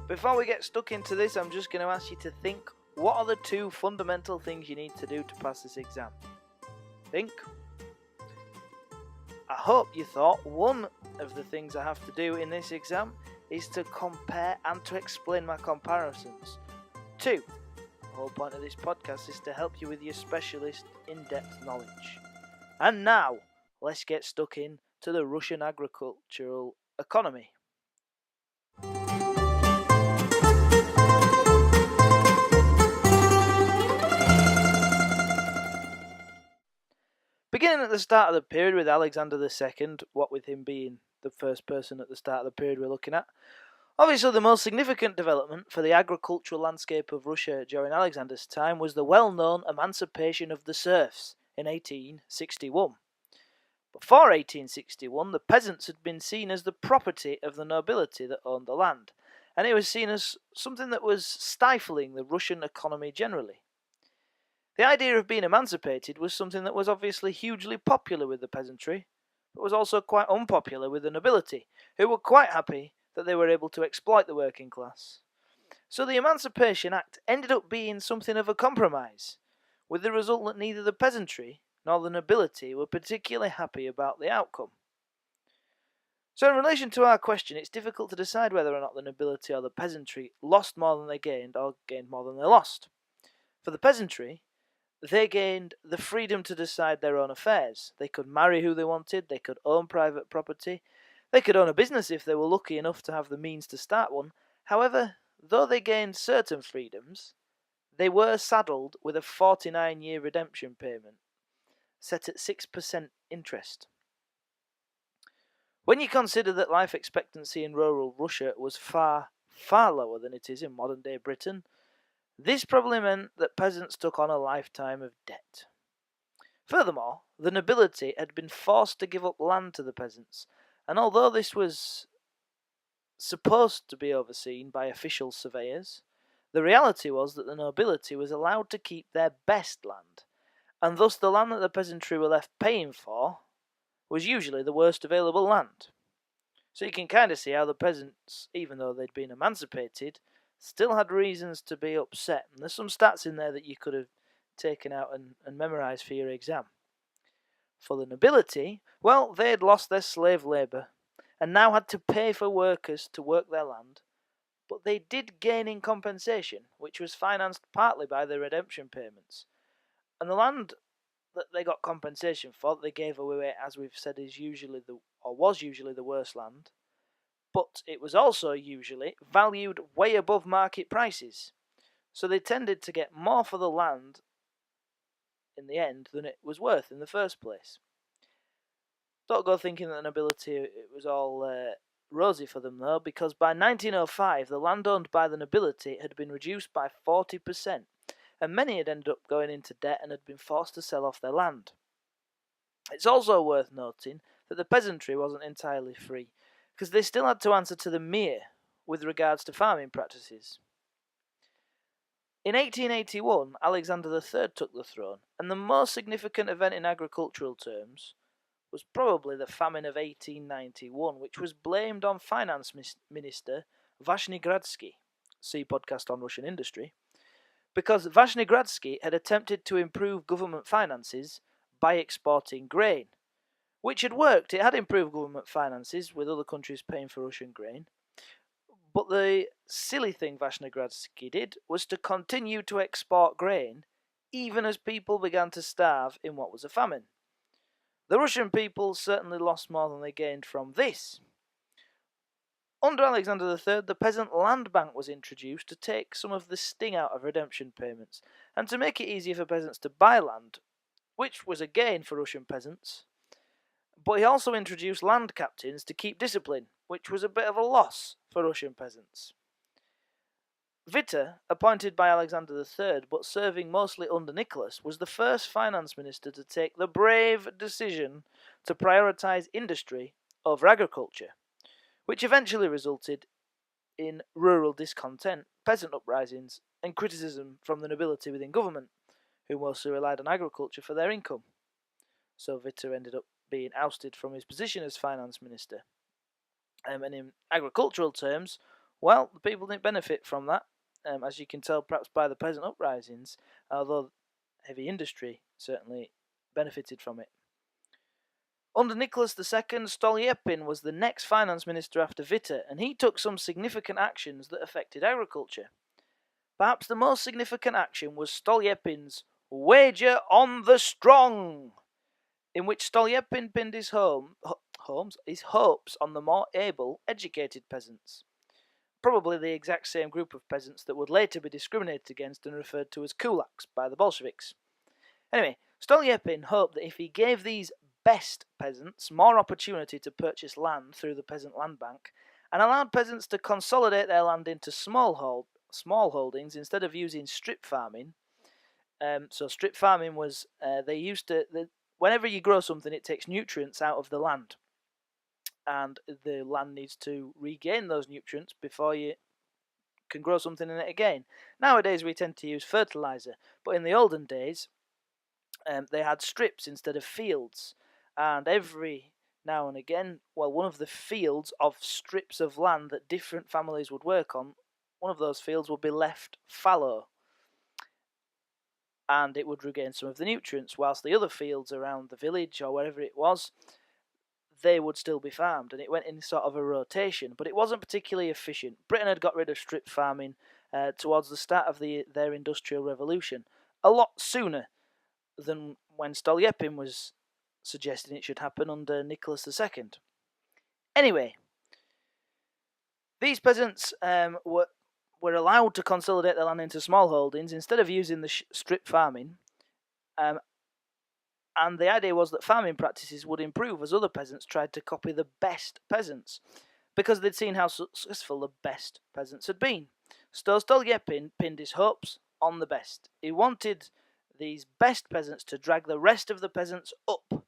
Before we get stuck into this, I'm just going to ask you to think, what are the two fundamental things you need to do to pass this exam? Think. I hope you thought one of the things I have to do in this exam is to compare and to explain my comparisons. Two, the whole point of this podcast is to help you with your specialist in-depth knowledge. And now, let's get stuck in to the Russian agricultural economy. Beginning at the start of the period with Alexander II, what with him being the first person at the start of the period we're looking at, obviously the most significant development for the agricultural landscape of Russia during Alexander's time was the well-known emancipation of the serfs in 1861. Before 1861, the peasants had been seen as the property of the nobility that owned the land, and it was seen as something that was stifling the Russian economy generally. The idea of being emancipated was something that was obviously hugely popular with the peasantry, but was also quite unpopular with the nobility, who were quite happy that they were able to exploit the working class. So the Emancipation Act ended up being something of a compromise, with the result that neither the peasantry nor the nobility were particularly happy about the outcome. So in relation to our question, it's difficult to decide whether or not the nobility or the peasantry lost more than they gained or gained more than they lost. For the peasantry, they gained the freedom to decide their own affairs. They could marry who they wanted, they could own private property, they could own a business if they were lucky enough to have the means to start one. However, though they gained certain freedoms, they were saddled with a 49-year redemption payment, set at 6% interest. When you consider that life expectancy in rural Russia was far, far lower than it is in modern-day Britain, this probably meant that peasants took on a lifetime of debt. Furthermore, the nobility had been forced to give up land to the peasants, and although this was supposed to be overseen by official surveyors, the reality was that the nobility was allowed to keep their best land, and thus the land that the peasantry were left paying for was usually the worst available land. So you can kind of see how the peasants, even though they'd been emancipated, still had reasons to be upset. And there's some stats in there that you could have taken out and memorised for your exam. For the nobility, well, they had lost their slave labour and now had to pay for workers to work their land, but they did gain in compensation, which was financed partly by the redemption payments. And the land that they got compensation for, that they gave away, as we've said, was usually the worst land, but it was also usually valued way above market prices. So they tended to get more for the land in the end than it was worth in the first place. Don't go thinking that the nobility, it was all rosy for them though, because by 1905 the land owned by the nobility had been reduced by 40%, and many had ended up going into debt and had been forced to sell off their land. It's also worth noting that the peasantry wasn't entirely free, because they still had to answer to the Mir with regards to farming practices. In 1881, Alexander III took the throne, and the most significant event in agricultural terms was probably the famine of 1891, which was blamed on Finance Minister Vashnegradsky, see podcast on Russian industry, because Vashnegradsky had attempted to improve government finances by exporting grain, which had worked. It had improved government finances with other countries paying for Russian grain. But the silly thing Vashnegradsky did was to continue to export grain even as people began to starve in what was a famine. The Russian people certainly lost more than they gained from this. Under Alexander III, the Peasant Land Bank was introduced to take some of the sting out of redemption payments and to make it easier for peasants to buy land, which was a gain for Russian peasants. But he also introduced land captains to keep discipline, which was a bit of a loss for Russian peasants. Witte, appointed by Alexander III but serving mostly under Nicholas, was the first finance minister to take the brave decision to prioritise industry over agriculture, which eventually resulted in rural discontent, peasant uprisings, and criticism from the nobility within government, who mostly relied on agriculture for their income. So Witte ended up being ousted from his position as finance minister. And in agricultural terms, Well, the people didn't benefit from that, as you can tell perhaps by the peasant uprisings, although heavy industry certainly benefited from it. Under Nicholas II, Stolyepin was the next finance minister after Witte, and he took some significant actions that affected agriculture. Perhaps the most significant action was Stolyepin's wager on the strong, in which Stolyepin pinned his hopes on the more able, educated peasants. Probably the exact same group of peasants that would later be discriminated against and referred to as kulaks by the Bolsheviks. Anyway, Stolyepin hoped that if he gave these best peasants more opportunity to purchase land through the Peasant Land Bank and allowed peasants to consolidate their land into small holdings instead of using strip farming. So strip farming was whenever you grow something, it takes nutrients out of the land, and the land needs to regain those nutrients before you can grow something in it again. Nowadays we tend to use fertilizer, but in the olden days they had strips instead of fields, and every now and again, one of the fields of strips of land that different families would work on, one of those fields would be left fallow, and it would regain some of the nutrients, whilst the other fields around the village or wherever it was, they would still be farmed, and it went in sort of a rotation, but it wasn't particularly efficient. Britain had got rid of strip farming towards the start of their industrial revolution, a lot sooner than when Stolyepin was suggesting it should happen under Nicholas II. Anyway, these peasants were allowed to consolidate their land into small holdings instead of using the strip farming, and the idea was that farming practices would improve as other peasants tried to copy the best peasants, because they'd seen how successful the best peasants had been. Stolyepin pinned his hopes on the best. He wanted these best peasants to drag the rest of the peasants up.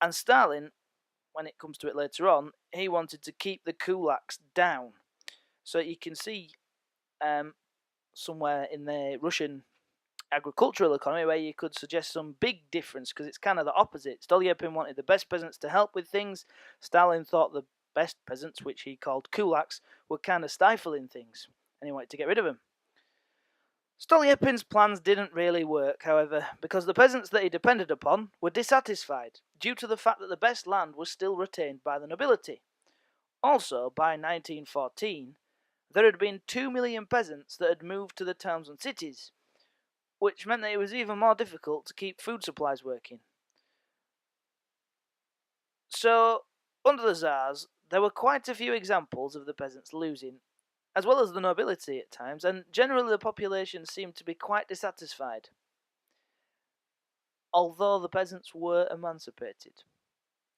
And Stalin, when it comes to it later on, he wanted to keep the kulaks down. So you can see somewhere in the Russian agricultural economy where you could suggest some big difference, because it's kind of the opposite. Stolyepin wanted the best peasants to help with things. Stalin thought the best peasants, which he called kulaks, were kind of stifling things, and he wanted to get rid of them. Stolyepin's plans didn't really work, however, because the peasants that he depended upon were dissatisfied due to the fact that the best land was still retained by the nobility. Also, by 1914, there had been 2 million peasants that had moved to the towns and cities, which meant that it was even more difficult to keep food supplies working. So, under the Tsars, there were quite a few examples of the peasants losing, as well as the nobility at times, and generally the population seemed to be quite dissatisfied, although the peasants were emancipated.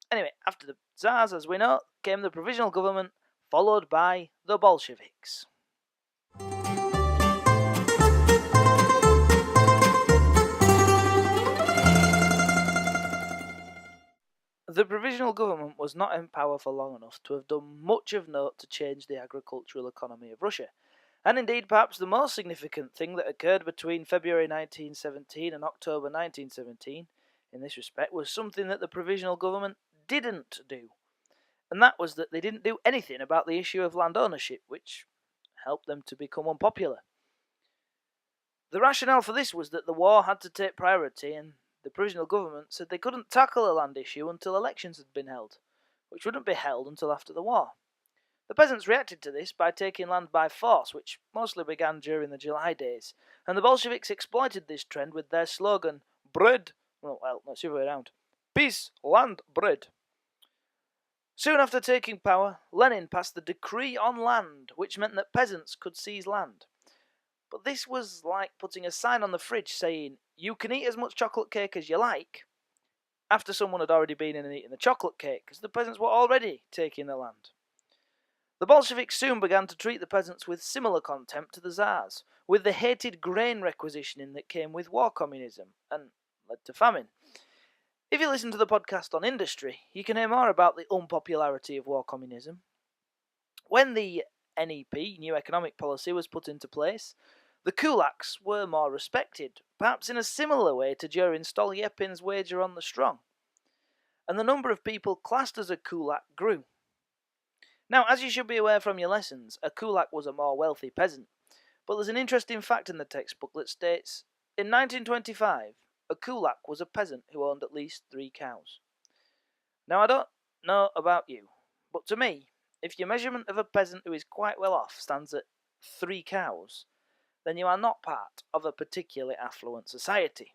Anyway, after the Tsars, as we know, came the provisional government, followed by the Bolsheviks. The provisional government was not in power for long enough to have done much of note to change the agricultural economy of Russia, and indeed perhaps the most significant thing that occurred between February 1917 and October 1917 in this respect was something that the provisional government didn't do, and that was that they didn't do anything about the issue of land ownership, which helped them to become unpopular. The rationale for this was that the war had to take priority, and the provisional government said they couldn't tackle a land issue until elections had been held, which wouldn't be held until after the war. The peasants reacted to this by taking land by force, which mostly began during the July days, and the Bolsheviks exploited this trend with their slogan, "Bread," it's the other way around, "Peace, land, bread." Soon after taking power, Lenin passed the Decree on Land, which meant that peasants could seize land. But this was like putting a sign on the fridge saying, "You can eat as much chocolate cake as you like," after someone had already been in and eaten the chocolate cake, because the peasants were already taking the land. The Bolsheviks soon began to treat the peasants with similar contempt to the Tsars, with the hated grain requisitioning that came with war communism, and led to famine. If you listen to the podcast on industry, you can hear more about the unpopularity of war communism. When the NEP, New Economic Policy, was put into place, the kulaks were more respected, perhaps in a similar way to during Stolyepin's wager on the strong, and the number of people classed as a kulak grew. Now, as you should be aware from your lessons, a kulak was a more wealthy peasant. But there's an interesting fact in the textbook that states, in 1925, a kulak was a peasant who owned at least 3 cows. Now, I don't know about you, but to me, if your measurement of a peasant who is quite well off stands at 3 cows, then you are not part of a particularly affluent society.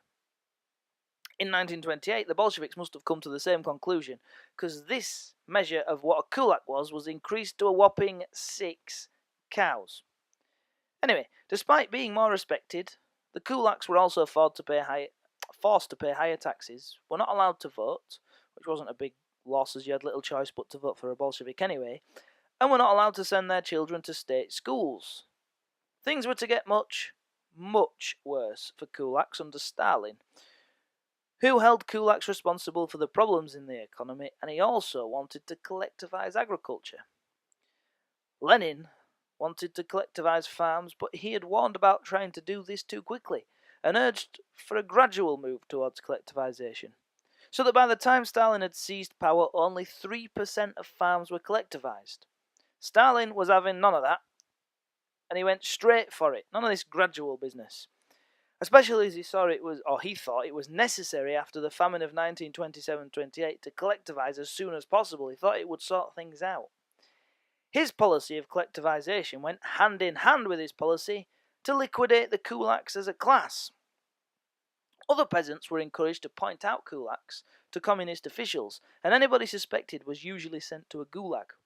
In 1928, the Bolsheviks must have come to the same conclusion, because this measure of what a kulak was increased to a whopping 6 cows. Anyway, despite being more respected, the kulaks were also forced to pay higher taxes, were not allowed to vote, which wasn't a big loss as you had little choice but to vote for a Bolshevik anyway, and were not allowed to send their children to state schools. Things were to get much, much worse for kulaks under Stalin, who held kulaks responsible for the problems in the economy, and he also wanted to collectivize agriculture. Lenin wanted to collectivize farms, but he had warned about trying to do this too quickly, and urged for a gradual move towards collectivization, so that by the time Stalin had seized power, only 3% of farms were collectivized. Stalin was having none of that, and he went straight for it, none of this gradual business. Especially as he thought it was necessary after the famine of 1927-28 to collectivize as soon as possible. He thought it would sort things out. His policy of collectivization went hand in hand with his policy to liquidate the kulaks as a class. Other peasants were encouraged to point out kulaks to communist officials, and anybody suspected was usually sent to a gulag.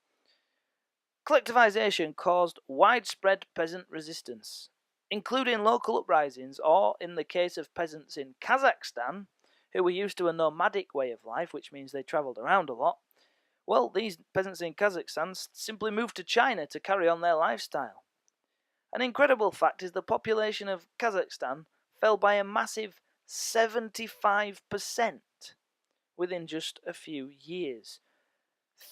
Collectivization caused widespread peasant resistance, including local uprisings, or, in the case of peasants in Kazakhstan, who were used to a nomadic way of life, which means they travelled around a lot, well, these peasants in Kazakhstan simply moved to China to carry on their lifestyle. An incredible fact is the population of Kazakhstan fell by a massive 75% within just a few years.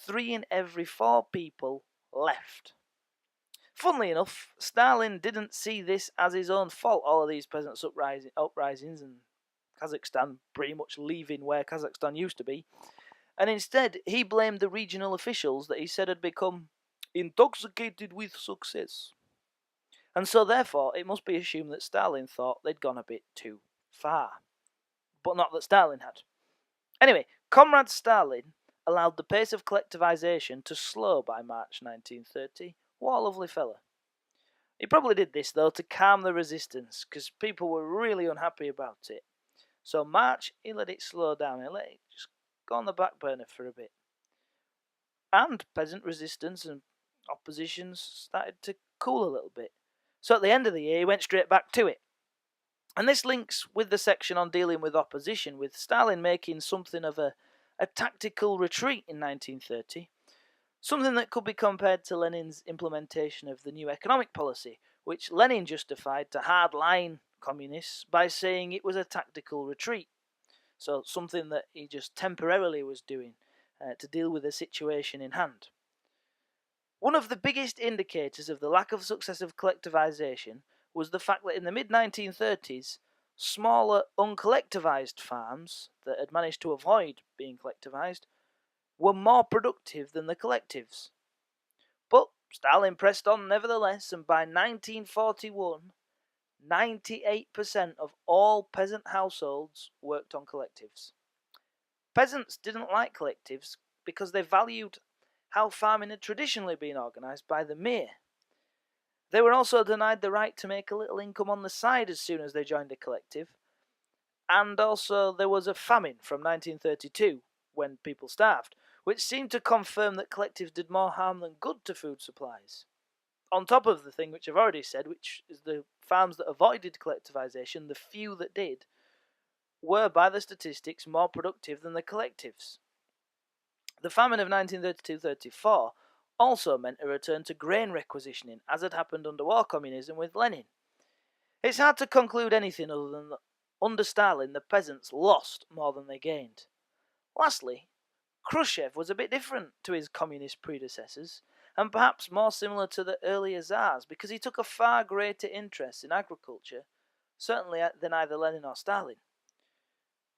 3 in every 4 people left. Funnily enough, Stalin didn't see this as his own fault, all of these peasants' uprisings and Kazakhstan pretty much leaving where Kazakhstan used to be, and instead he blamed the regional officials that he said had become intoxicated with success. And so therefore it must be assumed that Stalin thought they'd gone a bit too far. But not that Stalin had. Anyway, Comrade Stalin allowed the pace of collectivization to slow by March 1930. What a lovely fella. He probably did this, though, to calm the resistance, because people were really unhappy about it. So March, he let it slow down, he let it just go on the back burner for a bit. And peasant resistance and oppositions started to cool a little bit. So at the end of the year, he went straight back to it. And this links with the section on dealing with opposition, with Stalin making something of a tactical retreat in 1930, something that could be compared to Lenin's implementation of the new economic policy, which Lenin justified to hardline communists by saying it was a tactical retreat. So something that he just temporarily was doing to deal with the situation in hand. One of the biggest indicators of the lack of success of collectivization was the fact that in the mid-1930s, smaller uncollectivized farms that had managed to avoid being collectivized were more productive than the collectives. But Stalin pressed on nevertheless, and by 1941, 98% of all peasant households worked on collectives. Peasants didn't like collectives because they valued how farming had traditionally been organised by the mir. They were also denied the right to make a little income on the side as soon as they joined a collective, and also there was a famine from 1932 when people starved, which seemed to confirm that collectives did more harm than good to food supplies. On top of the thing which I've already said, which is the farms that avoided collectivization, the few that did, were by the statistics more productive than the collectives. The famine of 1932-34 also meant a return to grain requisitioning, as had happened under war communism with Lenin. It's hard to conclude anything other than that under Stalin the peasants lost more than they gained. Lastly, Khrushchev was a bit different to his communist predecessors, and perhaps more similar to the earlier Tsars, because he took a far greater interest in agriculture, certainly than either Lenin or Stalin.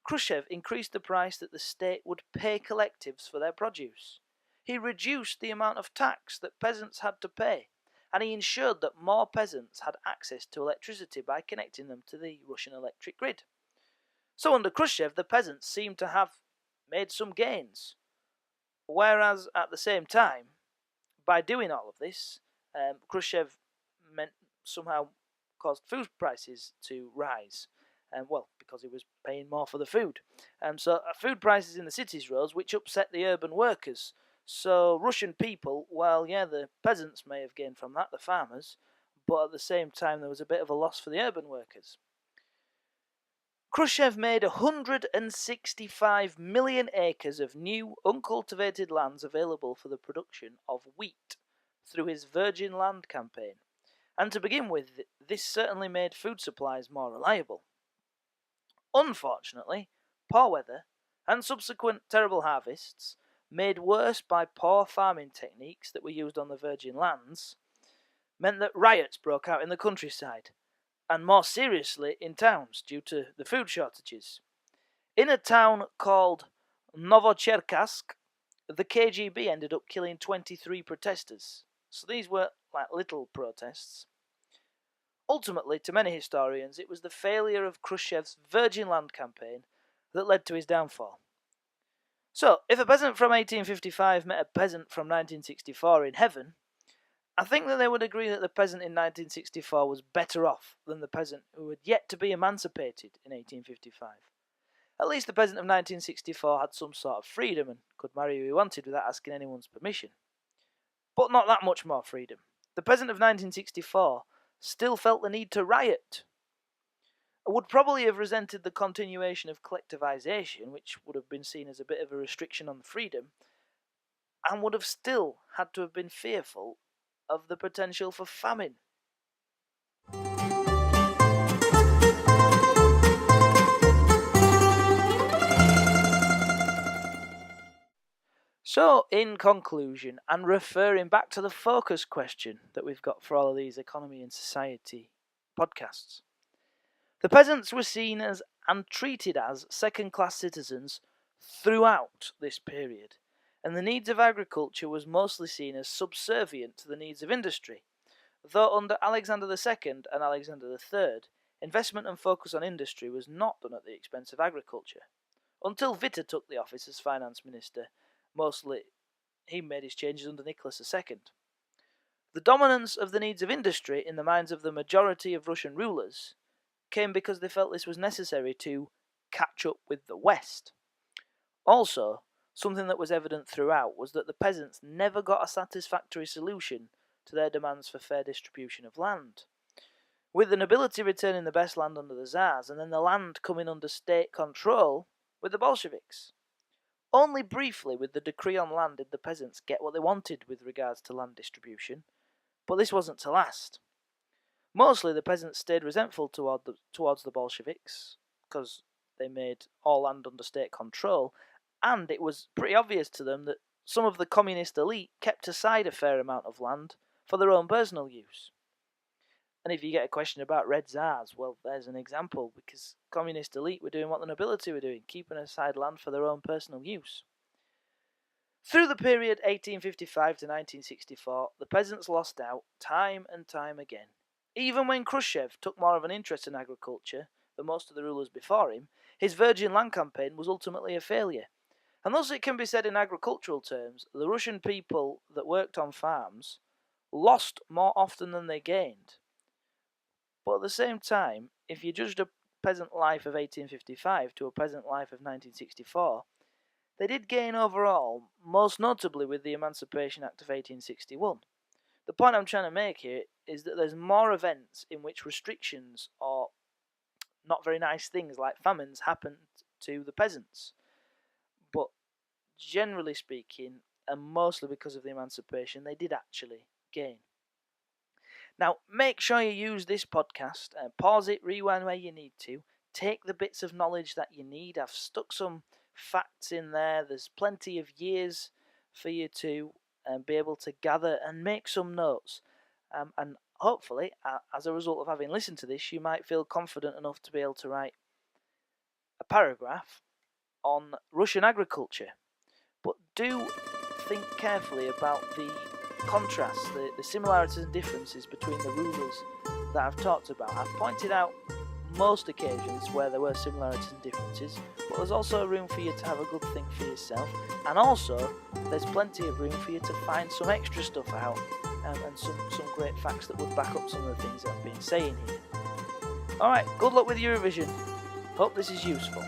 Khrushchev increased the price that the state would pay collectives for their produce. he reduced the amount of tax that peasants had to pay, and he ensured that more peasants had access to electricity by connecting them to the Russian electric grid. So under Khrushchev, the peasants seem to have made some gains, whereas at the same time, by doing all of this, Khrushchev somehow caused food prices to rise. Because he was paying more for the food. So food prices in the cities rose, which upset the urban workers. So Russian people, the peasants may have gained from that, the farmers, but at the same time there was a bit of a loss for the urban workers. Khrushchev made 165 million acres of new, uncultivated lands available for the production of wheat through his Virgin Land campaign. And to begin with, this certainly made food supplies more reliable. Unfortunately, poor weather and subsequent terrible harvests, made worse by poor farming techniques that were used on the Virgin Lands, meant that riots broke out in the countryside, and more seriously in towns due to the food shortages. In a town called Novocherkassk, the KGB ended up killing 23 protesters. So these were like little protests. Ultimately, to many historians, it was the failure of Khrushchev's Virgin Land campaign that led to his downfall. So, if a peasant from 1855 met a peasant from 1964 in heaven, I think that they would agree that the peasant in 1964 was better off than the peasant who had yet to be emancipated in 1855. At least the peasant of 1964 had some sort of freedom and could marry who he wanted without asking anyone's permission. But not that much more freedom. The peasant of 1964 still felt the need to riot, would probably have resented the continuation of collectivization, which would have been seen as a bit of a restriction on the freedom, and would have still had to have been fearful of the potential for famine. So, in conclusion, and referring back to the focus question that we've got for all of these economy and society podcasts, the peasants were seen as and treated as second-class citizens throughout this period, and the needs of agriculture was mostly seen as subservient to the needs of industry, though under Alexander II and Alexander III, investment and focus on industry was not done at the expense of agriculture. Until Witte took the office as finance minister, mostly he made his changes under Nicholas II. The dominance of the needs of industry in the minds of the majority of Russian rulers came because they felt this was necessary to catch up with the West. Also, something that was evident throughout was that the peasants never got a satisfactory solution to their demands for fair distribution of land. With the nobility returning the best land under the Tsars, and then the land coming under state control with the Bolsheviks. Only briefly with the decree on land did the peasants get what they wanted with regards to land distribution, but this wasn't to last. Mostly the peasants stayed resentful towards the Bolsheviks, because they made all land under state control, and it was pretty obvious to them that some of the communist elite kept aside a fair amount of land for their own personal use. And if you get a question about Red Tsars, well, there's an example, because communist elite were doing what the nobility were doing, keeping aside land for their own personal use. Through the period 1855 to 1964, the peasants lost out time and time again. Even when Khrushchev took more of an interest in agriculture than most of the rulers before him, his Virgin Land campaign was ultimately a failure. And thus it can be said in agricultural terms, the Russian people that worked on farms lost more often than they gained. But at the same time, if you judged a peasant life of 1855 to a peasant life of 1964, they did gain overall, most notably with the Emancipation Act of 1861. The point I'm trying to make here is that there's more events in which restrictions or not very nice things like famines happened to the peasants. But generally speaking, and mostly because of the emancipation, they did actually gain. Now, make sure you use this podcast, pause it, rewind where you need to, take the bits of knowledge that you need. I've stuck some facts in there. There's plenty of years for you to be able to gather and make some notes. And hopefully, as a result of having listened to this, you might feel confident enough to be able to write a paragraph on Russian agriculture. But do think carefully about the contrasts, the similarities and differences between the rulers that I've talked about. I've pointed out most occasions where there were similarities and differences, but there's also room for you to have a good think for yourself, and also there's plenty of room for you to find some extra stuff out and some great facts that would back up some of the things that I've been saying here. Alright, good luck with your revision. Hope this is useful.